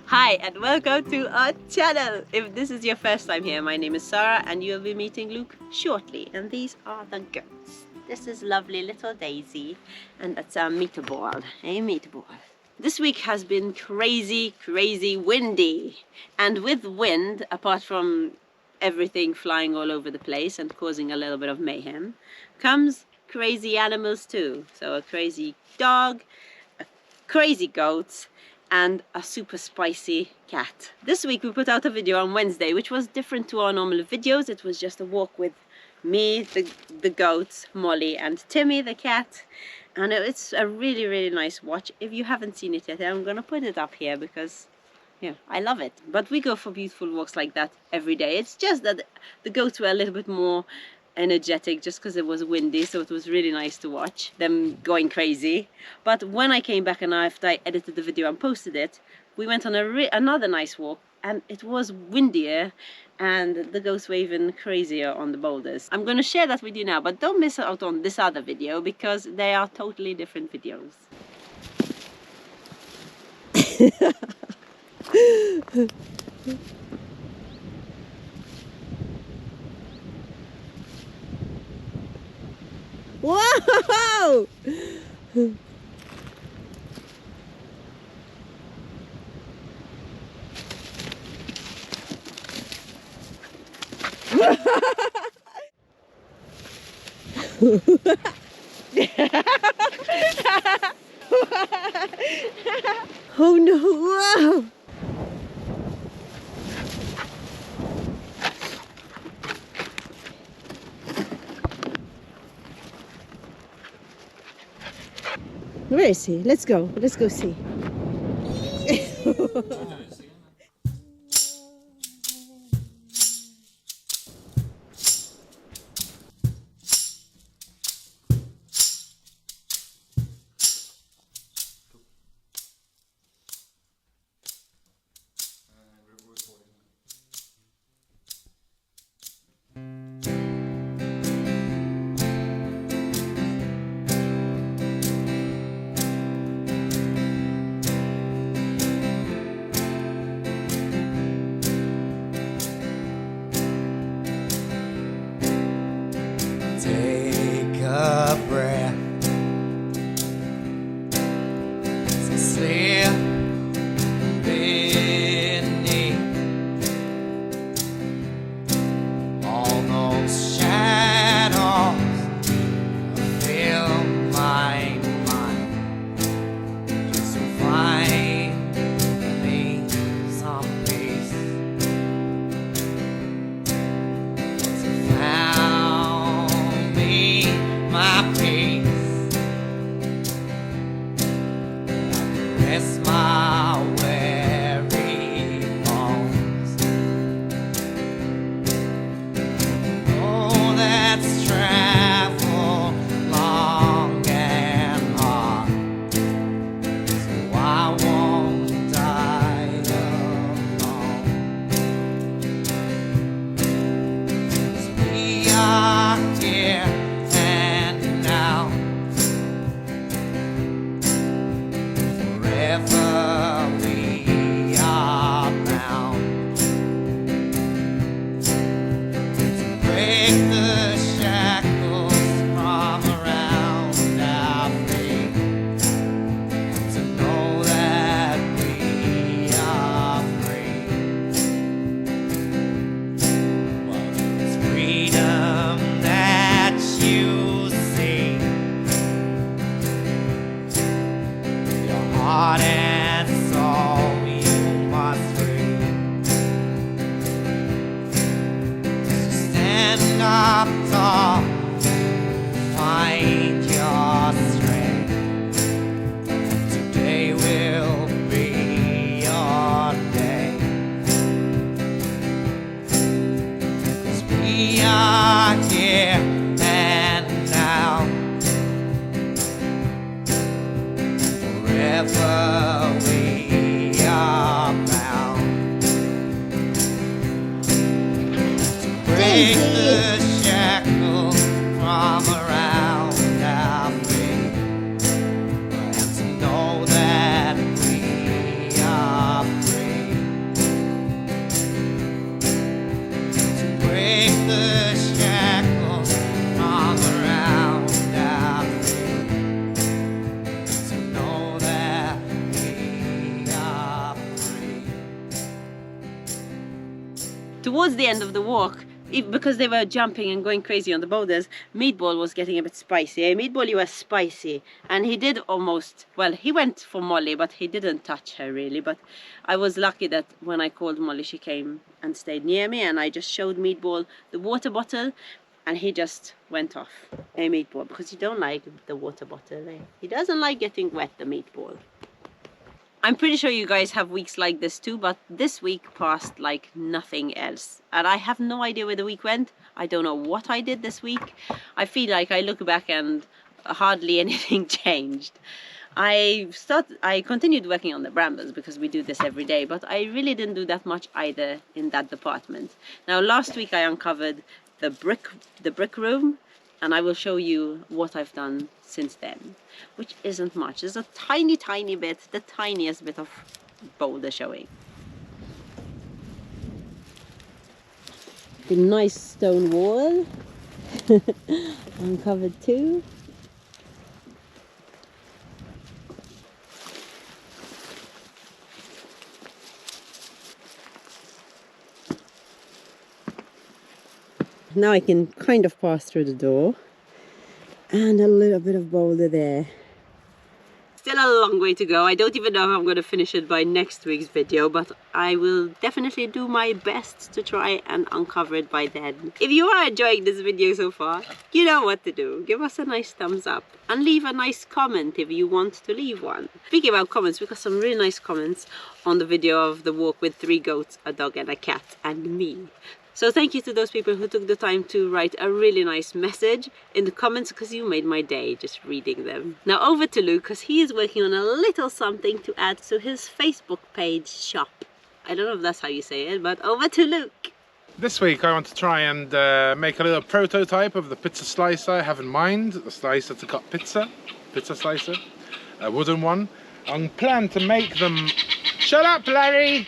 Hi and welcome to our channel. If this is your first time here, my name is Sarah and you'll be meeting Luke shortly. And these are the goats. This is lovely little Daisy and that's our meatball, a meatball. This week has been crazy windy. And with wind, apart from everything flying all over the place and causing a little bit of mayhem, comes crazy animals too. So a crazy dog, a crazy goat, and a super spicy cat. This week we put out a video on Wednesday, which was different to our normal videos. It was just a walk with me, the goats, Molly, and Timmy, the cat. And it's a really nice watch. If you haven't seen it yet, I'm gonna put it up here because yeah, I love it. But we go for beautiful walks like that every day. It's just that the goats were a little bit more energetic just because it was windy, so it was really nice to watch them going crazy. But when I came back and after I edited the video and posted it, we went on another nice walk and it was windier and the goats were even crazier on the boulders. I'm going to share that with you now, but don't miss out on this other video because they are totally different videos. Whoa! Oh no! Whoa! Where is he? Let's go see. Take a breath, slip beneath all those shadows. Fill my mind just to find me some peace. My peace, rest my weary bones. Oh, that's travel long and hard, so I won't die alone. 'Cause we are here now, forever we are bound to break the shackles from around our feet, to know that we are free. Well, it's freedom that you heart and soul you must free. So stand up tall, find your strength. Today will be your day. 'Cause we are here and now, forever we are bound to break the shackles from around our feet, and to know that we are free. towards the end of the walk, because they were jumping and going crazy on the boulders, Meatball was getting a bit spicy. Meatball, he was spicy, and he did almost, well, he went for Molly, but he didn't touch her really. But I was lucky that when I called Molly, she came and stayed near me, and I just showed Meatball the water bottle, and he just went off. Meatball, because he don't like the water bottle. He doesn't like getting wet, the Meatball. I'm pretty sure you guys have weeks like this too, but this week passed like nothing else. And I have no idea where the week went. I don't know what I did this week. I feel like I look back and hardly anything changed. I continued working on the brambles because we do this every day, but I really didn't do that much either in that department. Now, last week I uncovered the brick room, and I will show you what I've done since then, which isn't much. It's a tiny bit, the tiniest bit of boulder showing. The nice stone wall, uncovered too. Now I can kind of pass through the door. And a little bit of boulder there. Still a long way to go. I don't even know if I'm going to finish it by next week's video, but I will definitely do my best to try and uncover it by then. If you are enjoying this video so far, you know what to do. Give us a nice thumbs up and leave a nice comment if you want to leave one. Speaking about comments, we got some really nice comments on the video of the walk with 3 goats, a dog and a cat and me. So thank you to those people who took the time to write a really nice message in the comments, because you made my day just reading them. Now over to Luke, because he is working on a little something to add to his Facebook page shop. I don't know if that's how you say it, but over to Luke. This week I want to try and make a little prototype of the pizza slicer I have in mind. The slicer to cut pizza slicer, a wooden one. I plan to make them... Shut up, Larry!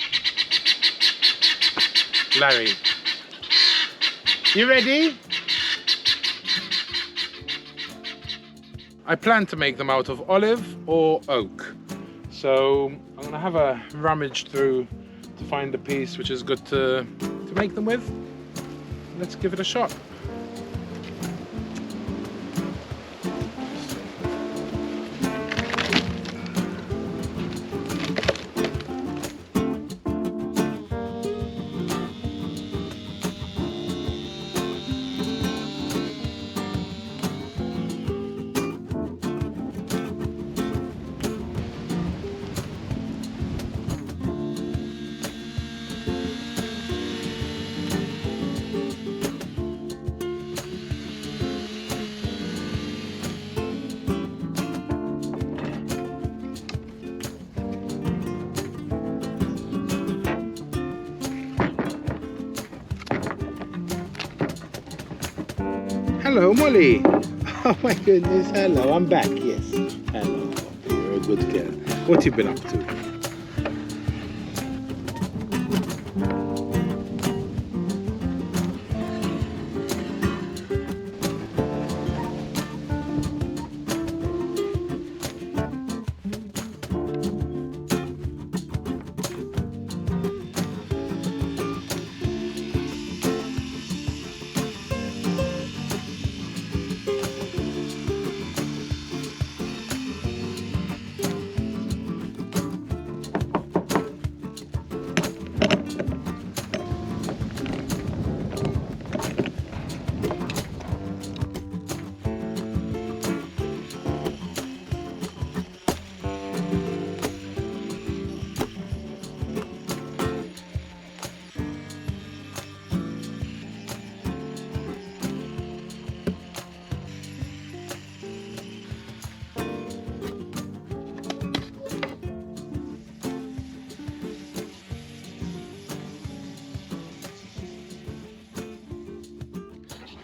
Larry. You ready? I plan to make them out of olive or oak. So I'm going to have a rummage through to find a piece which is good to make them with. Let's give it a shot. Hello, Molly. Oh my goodness, hello, I'm back, yes. Hello, you're a good girl. What you been up to?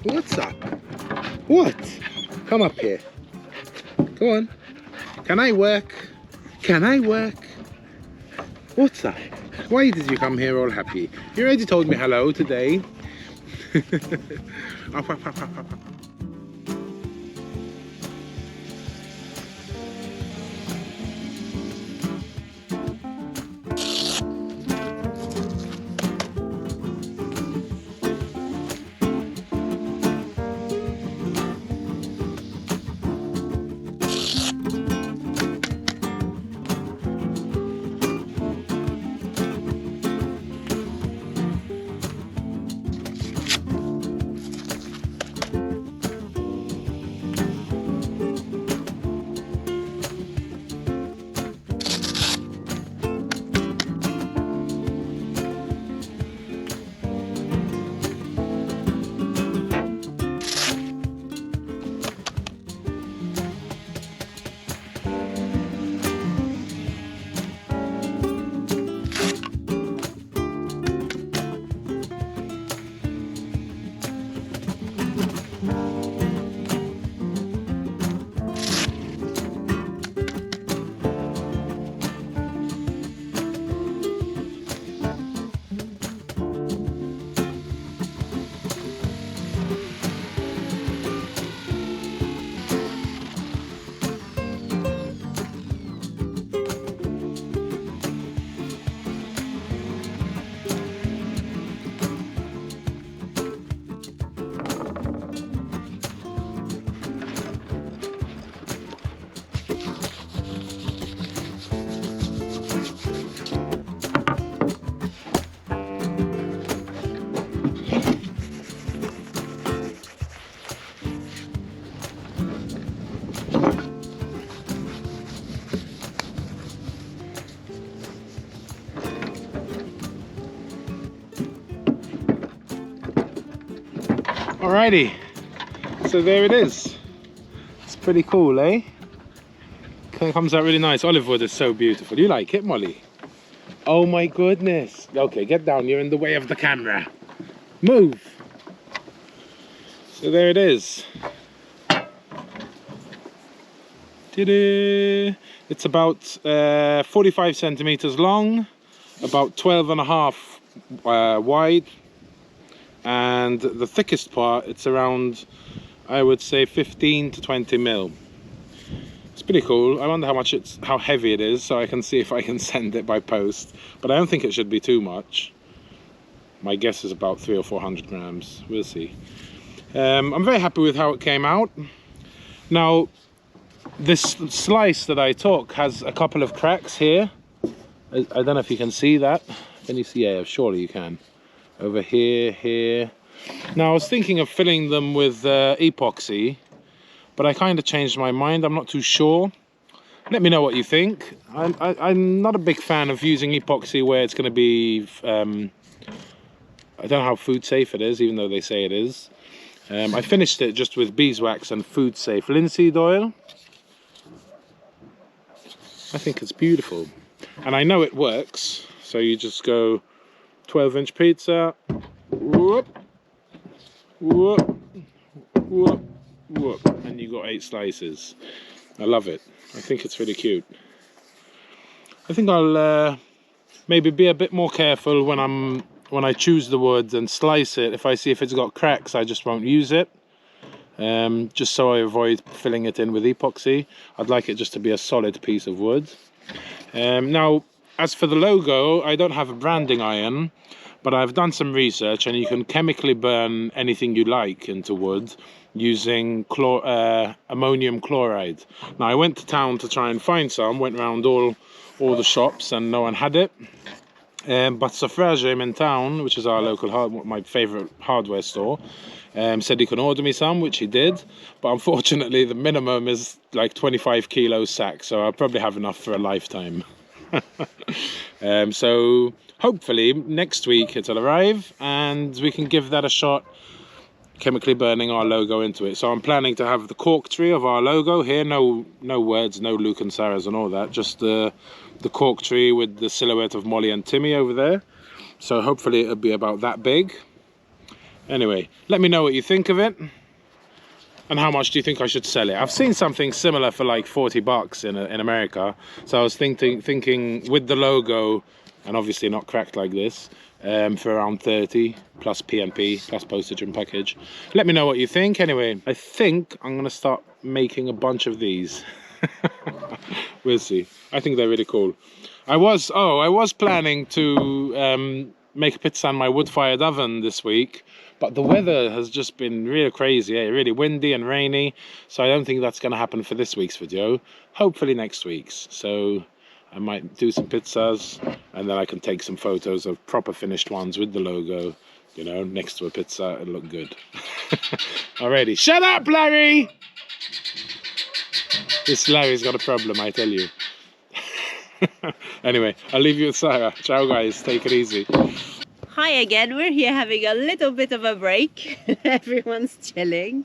What's up? What? Come up here. Go on. Can I work? Can I work? What's up? Why did you come here all happy? You already told me hello today. Up, up, up, up, up. Alrighty, so there it is. It's pretty cool, eh? It comes out really nice. Olive wood is so beautiful. You like it, Molly? Oh my goodness. Okay, get down. You're in the way of the camera. Move. So there it is. Ta-da! It's about 45 centimeters long, about 12.5 wide, and the thickest part, it's around, I would say, 15 to 20 mil. It's pretty cool. I wonder how heavy it is, so I can see if I can send it by post, but I don't think it should be too much. My guess is about 300 or 400 grams. We'll see. I'm very happy with how it came out. Now, this slice that I took has a couple of cracks here. I don't know if you can see that. Can you see? Yeah, surely you can. Over here, here. Now, I was thinking of filling them with epoxy, but I kind of changed my mind. I'm not too sure. Let me know what you think. I'm not a big fan of using epoxy where it's going to be... I don't know how food safe it is, even though they say it is. I finished it just with beeswax and food safe linseed oil. I think it's beautiful. And I know it works. So you just go 12-inch pizza. Whoop, whoop, whoop, whoop. And you got 8 slices. I love it. I think it's really cute. I think I'll maybe be a bit more careful when I choose the wood and slice it. If I see if it's got cracks, I just won't use it. Just so I avoid filling it in with epoxy. I'd like it just to be a solid piece of wood. Now, as for the logo, I don't have a branding iron, but I've done some research, and you can chemically burn anything you like into wood using ammonium chloride. Now, I went to town to try and find some, went around all the shops, and no one had it. But Suffragem in town, which is our local my favourite hardware store, said he can order me some, which he did. But unfortunately, the minimum is like 25 kilo sack, so I'll probably have enough for a lifetime. So hopefully next week it'll arrive, and we can give that a shot, chemically burning our logo into it. So I'm planning to have the cork tree of our logo here. No words, no Luke and Sarah's and all that. Just the cork tree with the silhouette of Molly and Timmy over there. So hopefully it'll be about that big. Anyway, let me know what you think of it. And how much do you think I should sell it? I've seen something similar for like 40 bucks in America. So I was thinking with the logo, and obviously not cracked like this, for around 30 plus P&P plus postage and package. Let me know what you think. Anyway, I think I'm gonna start making a bunch of these. We'll see. I think they're really cool. I was planning to make a pizza in my wood-fired oven this week, but the weather has just been really crazy, really windy and rainy, so I don't think that's going to happen for this week's video. Hopefully next week's. So I might do some pizzas, and then I can take some photos of proper finished ones with the logo, you know, next to a pizza. It'll look good. Alrighty, shut up, Larry! This Larry's got a problem, I tell you. Anyway, I'll leave you with Sarah. Ciao guys, take it easy. Hi again, we're here having a little bit of a break. Everyone's chilling.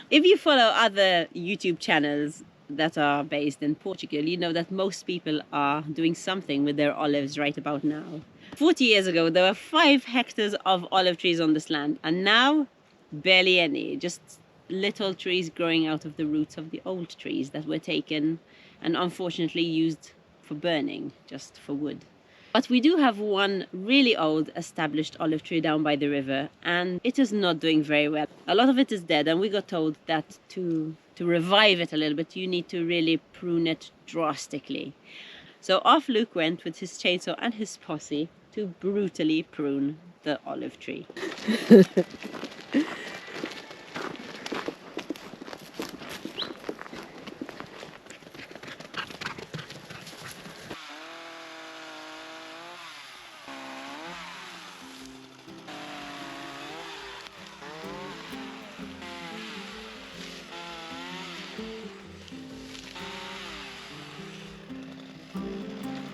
If you follow other YouTube channels that are based in Portugal, you know that most people are doing something with their olives right about now. 40 years ago, there were 5 hectares of olive trees on this land, and now barely any. Just little trees growing out of the roots of the old trees that were taken and unfortunately used for burning, just for wood. But we do have one really old established olive tree down by the river, and it is not doing very well. A lot of it is dead, and we got told that to revive it a little bit, you need to really prune it drastically. So off Luke went with his chainsaw and his posse to brutally prune the olive tree.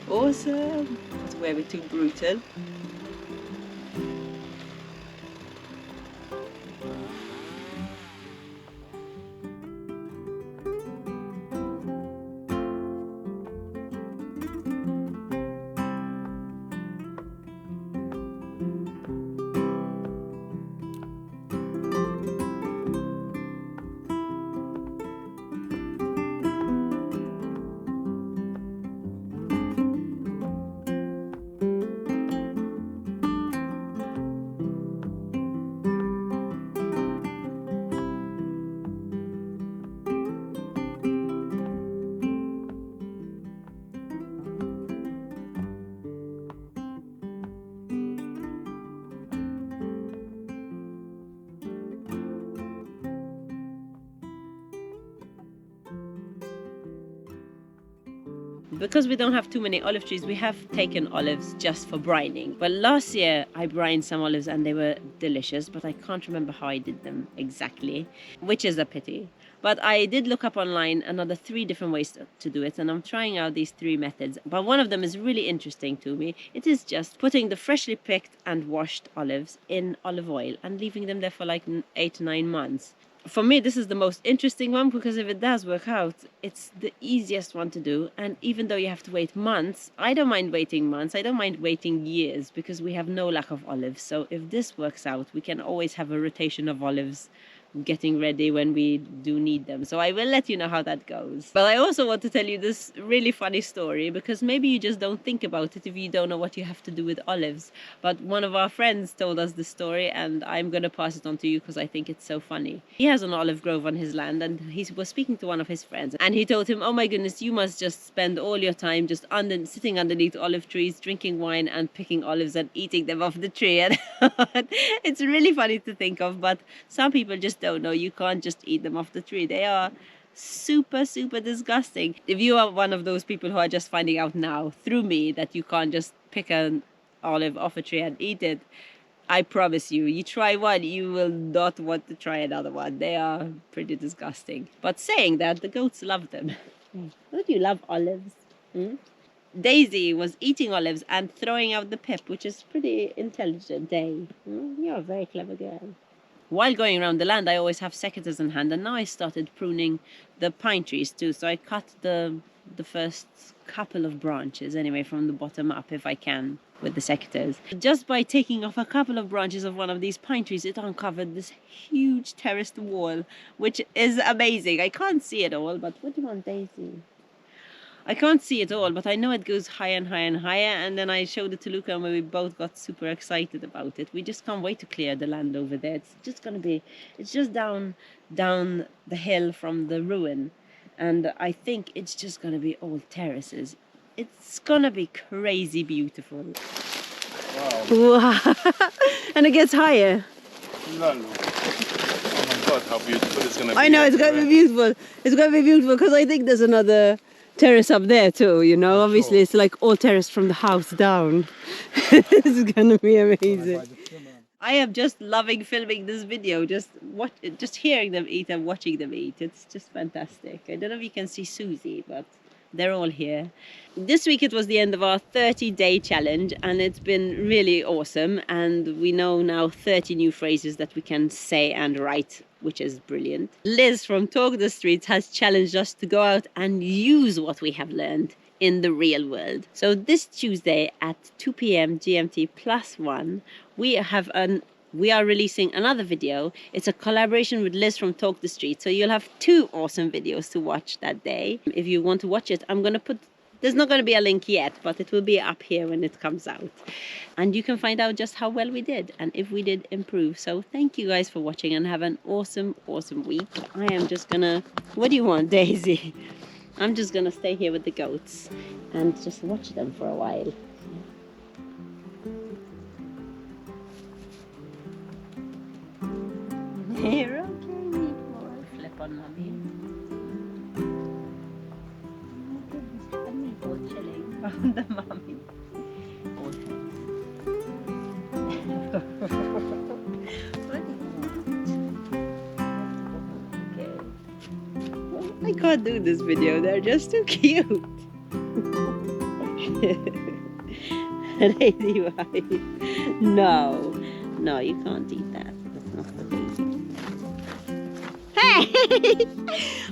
Awesome. It's way too brutal. Because we don't have too many olive trees, we have taken olives just for brining. But last year I brined some olives and they were delicious, but I can't remember how I did them exactly, which is a pity. But I did look up online another 3 different ways to do it, and I'm trying out these 3 methods. But one of them is really interesting to me. It is just putting the freshly picked and washed olives in olive oil and leaving them there for like 8 to 9 months. For me, this is the most interesting one, because if it does work out, it's the easiest one to do. And even though you have to wait months, I don't mind waiting months. I don't mind waiting years, because we have no lack of olives. So if this works out, we can always have a rotation of olives getting ready when we do need them. So I will let you know how that goes. But I also want to tell you this really funny story, because maybe you just don't think about it if you don't know what you have to do with olives. But one of our friends told us the story, and I'm going to pass it on to you because I think it's so funny. He has an olive grove on his land, and he was speaking to one of his friends, and he told him, oh my goodness, you must just spend all your time just sitting underneath olive trees, drinking wine and picking olives and eating them off the tree. And it's really funny to think of, but some people just don't know you can't just eat them off the tree. They are super disgusting. If you are one of those people who are just finding out now through me that you can't just pick an olive off a tree and eat it, I promise you, you try one, you will not want to try another one. They are pretty disgusting. But saying that, the goats love them. Don't you love olives? Daisy was eating olives and throwing out the pip, which is pretty intelligent, Day. You're a very clever girl. While going around the land, I always have secateurs in hand, and now I started pruning the pine trees too. So I cut the first couple of branches anyway from the bottom up if I can with the secateurs. Just by taking off a couple of branches of one of these pine trees, it uncovered this huge terraced wall, which is amazing. I can't see it all, but what do you want, Daisy? I can't see it all, but I know it goes higher and higher and higher. And then I showed it to Luca, and we both got super excited about it. We just can't wait to clear the land over there. It's just going to be, it's just down the hill from the ruin. And I think it's just going to be all terraces. It's going to be crazy beautiful. Wow. And it gets higher. No. Oh my God, how beautiful it's going to be. I know, it's going to be beautiful. It's going to be beautiful because I think there's another terrace up there too, you know. Obviously it's like all terrace from the house down. It's gonna be amazing. I am just loving filming this video, just hearing them eat and watching them eat. It's just fantastic. I don't know if you can see Susie, but they're all here. This week it was the end of our 30-day challenge, and it's been really awesome. And we know now 30 new phrases that we can say and write, which is brilliant. Liz from Talk the Streets has challenged us to go out and use what we have learned in the real world. So this Tuesday at 2 p.m. GMT +1, we are releasing another video. It's a collaboration with Liz from Talk the Street. So you'll have 2 awesome videos to watch that day. If you want to watch it, there's not going to be a link yet, but it will be up here when it comes out. And you can find out just how well we did and if we did improve. So thank you guys for watching, and have an awesome week. I am just gonna, what do you want, Daisy? I'm just gonna stay here with the goats and just watch them for a while. Here, okay, meatball. Flip on mommy. Chilling on the mommy. Okay. I can't do this video, they're just too cute. Lazy wife. No, you can't eat that. That's not the thing. Hey!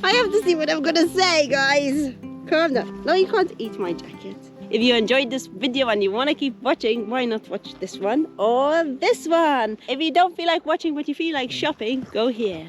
I have to see what I'm gonna say, guys. Calm down. No, you can't eat my jacket. If you enjoyed this video and you want to keep watching, why not watch this one or this one? If you don't feel like watching but you feel like shopping, go here.